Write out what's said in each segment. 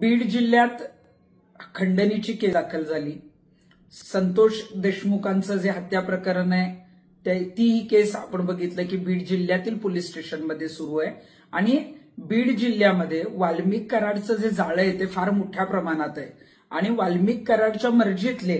बीड जिल्ह्यात खंडणीची केस दाखल झाली। संतोष देशमुखांचं जे हत्या प्रकरण आहे ती ही केस आपण बघितलं की बीड जिल्ह्यातील पोलीस स्टेशनमध्ये सुरू आहे आणि बीड जिल्ह्यामध्ये वाल्मिक कराडचं जे जाळं आहे ते फार मोठ्या प्रमाणात आहे आणि वाल्मिक कराडच्या मर्जीतले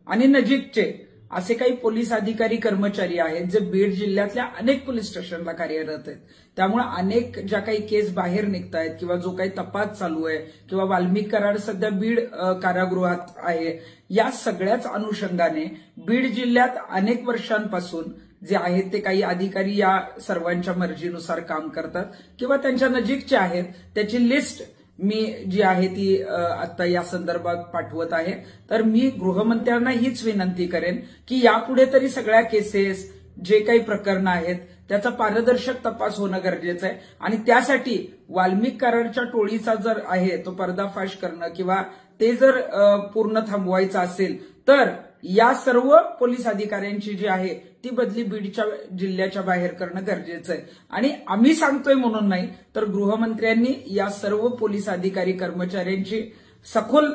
आणि नजीकचे असे काही पोलीस अधिकारी कर्मचारी आहेत जे बीड जिल्ह्यातल्या अनेक पोलीस स्टेशनला कार्यरत आहेत। त्यामुळे अनेक ज्या काही केस बाहेर निघतायत किंवा जो काही तपास चालू आहे किंवा वाल्मिक कराड सध्या बीड कारागृहात आहे, या सगळ्याच अनुषंगाने बीड जिल्ह्यात अनेक वर्षांपासून जे आहेत ते काही अधिकारी या सर्वांच्या मर्जीनुसार काम करतात किंवा त्यांच्या नजीकचे आहेत। त्याची लिस्ट मी जी आहे ती आता या संदर्भात पाठवत आहे। तर मी गृहमंत्र्यांना हीच विनंती करेन की यापुढे तरी सगळ्या केसेस जे काही प्रकरणं आहेत त्याचा पारदर्शक तपास होणं गरजेचं आहे आणि त्यासाठी वाल्मिक कराडच्या टोळीचा जर आहे तो पर्दाफाश करणं किंवा ते जर पूर्ण थांबवायचं असेल तर या सर्व पोलीस अधिकाऱ्यांची जी आहे ती बदली बीडच्या जिल्ह्याच्या बाहेर करणं गरजेचं आहे। आणि आम्ही सांगतोय म्हणून नाही तर गृहमंत्र्यांनी या सर्व पोलीस अधिकारी कर्मचाऱ्यांची सखोल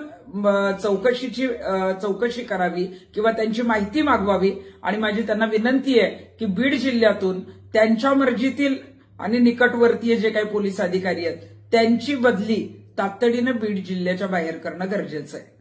चौकशी करावी किंवा त्यांची माहिती मागवावी आणि माझी त्यांना विनंती आहे की बीड जिल्ह्यातून त्यांच्या मर्जीतील आणि निकटवर्तीय जे काही पोलीस अधिकारी आहेत त्यांची बदली तातडीने बीड जिल्ह्याच्या बाहेर करणं गरजेचं आहे।